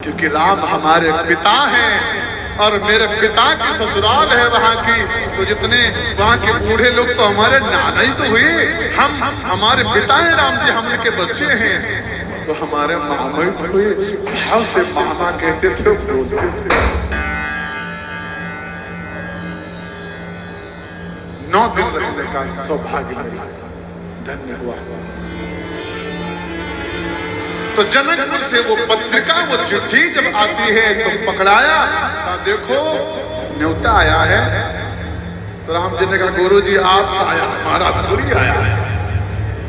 क्योंकि राम हमारे पिता हैं और मेरे पिता की ससुराल है वहां की, तो जितने वहां के बूढ़े लोग तो हमारे नाना ही तो हुए, हम हमारे पिता हैं राम जी, हम उनके बच्चे हैं, तो हमारे मामा ही तो हुए। भाव से मामा कहते थे, बोलते थे। 9 दिन रहने का सौभाग्य मिला, धन्य हुआ। तो जनकपुर से वो पत्रिका, वो चिट्ठी जब आती है तो पकड़ाया, कहा देखो न्योता आया है। तो राम जी ने कहा गुरु जी आपका आया, हमारा थोड़ी आया है।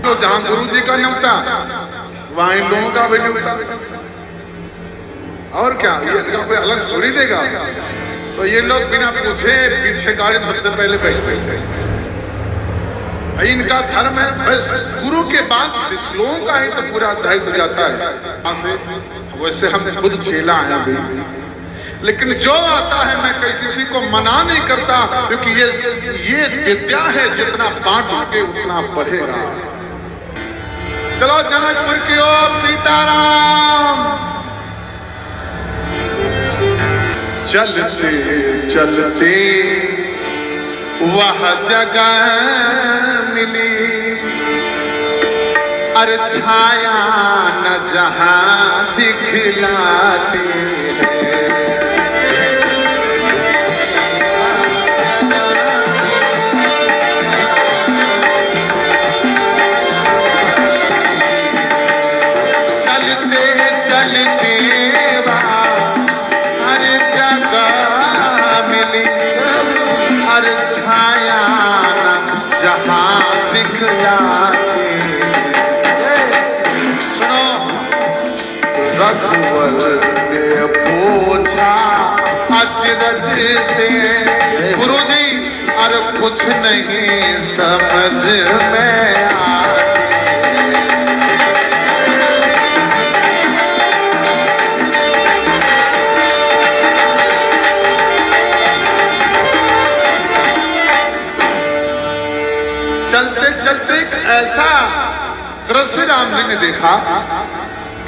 तो जहां गुरु जी का न्योता वहां इन लोगों का भी न्योता, और क्या ये इनका कोई अलग स्टोरी देगा। तो ये लोग बिना पूछे पीछे गाड़ी सबसे पहले बैठ बैठे, इनका धर्म है बस। गुरु के बाद शिष्यों का ही तो पूरा दायित्व जाता है से। वैसे हम खुद झेला है अभी, लेकिन जो आता है मैं कहीं किसी को मना नहीं करता, क्योंकि ये विद्या है, जितना बांटोगे उतना बढ़ेगा। चलो जनकपुर की ओर, सीताराम। चलते चलते वह जगह मिली, अरे छाया न जहां दिखलाती है। चलते चलते अरे जगह मिली, अरे छाया न जहां दिखलाती। सुनो, रघुवर ने पूछा अचरज से, गुरुजी अरे कुछ नहीं समझ में आती। चलते चलते एक ऐसा दृश्य राम जी ने देखा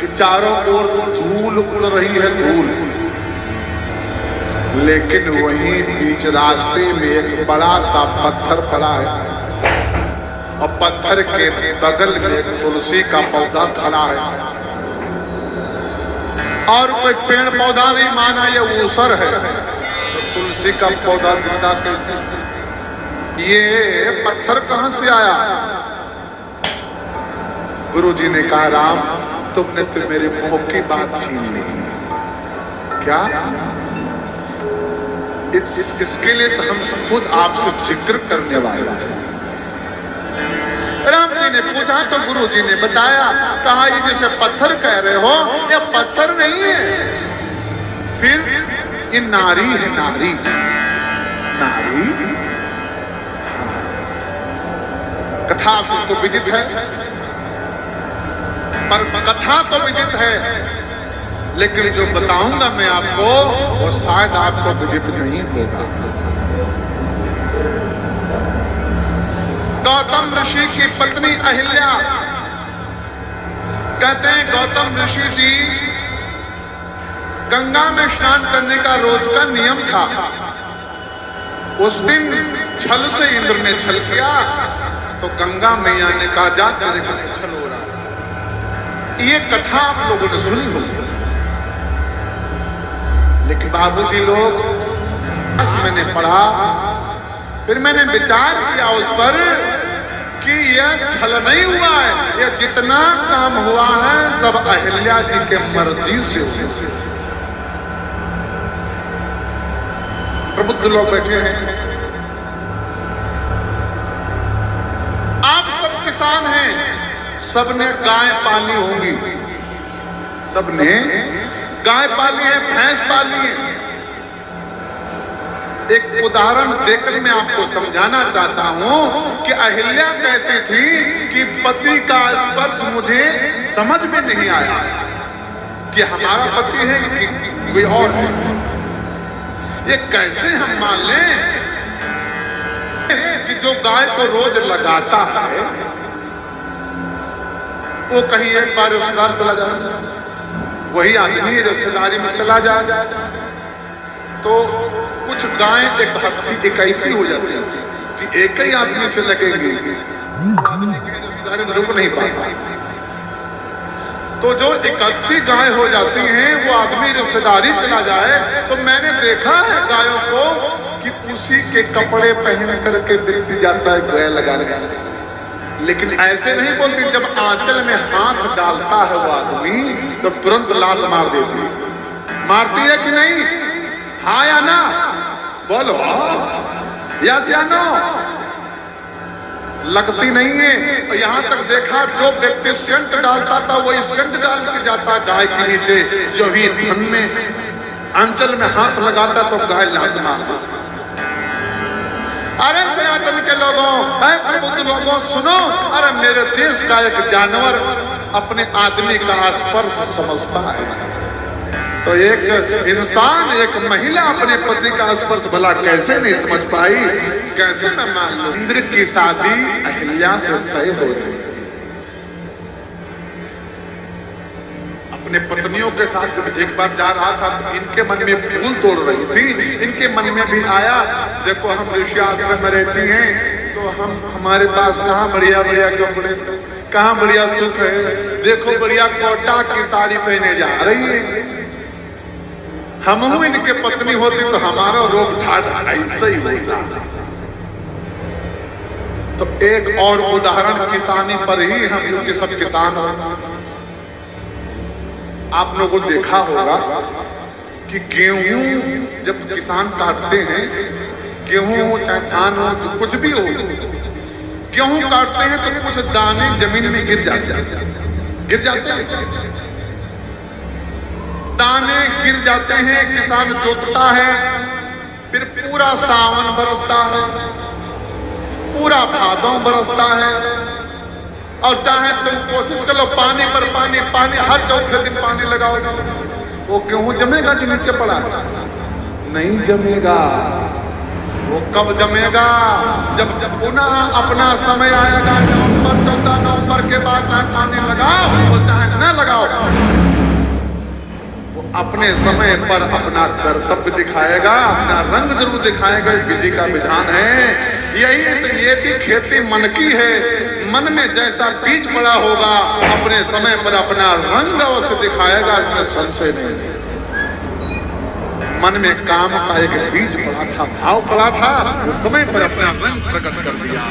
कि चारों ओर धूल उड़ रही है, धूल। लेकिन वहीं बीच रास्ते में एक बड़ा सा पत्थर पड़ा है, और पत्थर के बगल में एक तुलसी का पौधा खड़ा है, और कोई पेड़ पौधा नहीं, माना ये ऊसर है। तो तुलसी का पौधा जिंदा कैसे? ये पत्थर कहां से आया? गुरु जी ने कहा राम तुमने तो मेरे मुंह की बात छीन ली। क्या? इसके लिए तो हम खुद आपसे जिक्र करने वाले थे। राम जी ने पूछा तो गुरु जी ने बताया, कहा ये जैसे पत्थर कह रहे हो, ये पत्थर नहीं है, फिर ये नारी है, नारी। नारी कथा आप सबको विदित है, पर कथा तो विदित है, लेकिन जो बताऊंगा मैं आपको वो शायद आपको विदित नहीं होगा। गौतम ऋषि की पत्नी अहिल्या, कहते हैं गौतम ऋषि जी गंगा में स्नान करने का रोज का नियम था। उस दिन छल से इंद्र ने छल किया, तो गंगा मैया ने कहा जा तेरे को छल हो रहा। ये कथा आप लोगों ने सुनी होगी, लेकिन बाबूजी लोग, बस मैंने पढ़ा, फिर मैंने विचार किया उस पर कि यह छल नहीं हुआ है, यह जितना काम हुआ है सब अहिल्या जी के मर्जी से हुआ। प्रबुद्ध लोग बैठे हैं, आप सब किसान हैं, सबने गाय पाली होंगी, सबने गाय पाली है, भैंस पाली है। एक उदाहरण देकर मैं आपको समझाना चाहता हूं कि अहिल्या कहती थी कि पति का स्पर्श मुझे समझ में नहीं आया कि हमारा पति है कि कोई और है। ये कैसे हम मान लें कि जो गाय को रोज लगाता है वो कहीं एक बार रिश्तेदार चला जाए, वही आदमी रिश्तेदारी में चला जाए तो कुछ गायें इकट्ठी हो जाती हैं कि एक ही आदमी से लगेंगी, आदमी के रिश्तेदारी में रुक नहीं पाता। तो जो इकट्ठी गाय हो जाती हैं वो आदमी रिश्तेदारी चला जाए तो मैंने देखा है गायों को कि उसी के कपड़े पहन करके व्यक्ति जाता है गाय लगाने। लेकिन ऐसे नहीं बोलती, जब आंचल में हाथ डालता है वो आदमी तो तुरंत लात मार देती है। मारती है कि नहीं? हाँ या ना? बोलो यस या नो? लगती नहीं है। और यहां तक देखा जो व्यक्ति सेंट डालता था वही सेंट डाल के जाता गाय के नीचे, जो ही धन में आंचल में हाथ लगाता तो गाय लात मार देती। अरे सनातन के लोगों, अरे प्रबुद्ध लोगों सुनो, अरे मेरे देश का एक जानवर अपने आदमी का स्पर्श समझता है तो एक इंसान, एक महिला अपने पति का स्पर्श भला कैसे नहीं समझ पाई? कैसे मैं मान लूं? इंद्र की शादी अहिल्या से तय हो गई। अपने पत्नियों के साथ जब एक बार जा रहा था तो इनके मन में फूल तोड़ रही थी। इनके मन में भी आया, देखो हम ऋषि आश्रम में रहती हैं तो हमारे पास कहाँ बढ़िया बढ़िया कपड़े, कहाँ बढ़िया सुख है, देखो बढ़िया कोटा की साड़ी पहने जा रही है। हम इनके पत्नी होती तो हमारा रोग ठाट ऐसा ही होता। तो एक और उदाहरण किसानी पर ही, हम क्योंकि सब किसान हो, आप लोगों को देखा होगा कि गेहूं जब किसान काटते हैं, गेहूं हो चाहे धान हो, जो कुछ भी हो, गेहूं काटते हैं तो कुछ दाने जमीन में गिर जाते हैं, दाने गिर जाते हैं। किसान जोतता है, फिर पूरा सावन बरसता है, पूरा भादों बरसता है, और चाहे तुम कोशिश कर लो पानी पर पानी, पानी हर चौथे दिन पानी लगाओ, वो गेहूं जमेगा जो नीचे पड़ा है? नहीं जमेगा। वो कब जमेगा? जब पुनः अपना समय आएगा। नवंबर 14 नवंबर के बाद चाहे पानी लगाओ वो चाहे न लगाओ, वो अपने समय पर अपना कर्तव्य दिखाएगा, अपना रंग जरूर दिखाएगा। विधि का विधान है यही। तो ये भी खेती मन की है। मन में जैसा बीज पड़ा होगा अपने समय पर अपना रंग अवश्य दिखाएगा, इसमें संशय नहीं। मन में काम का एक बीज पड़ा था, भाव पड़ा था, उस समय पर अपना रंग प्रकट कर दिया।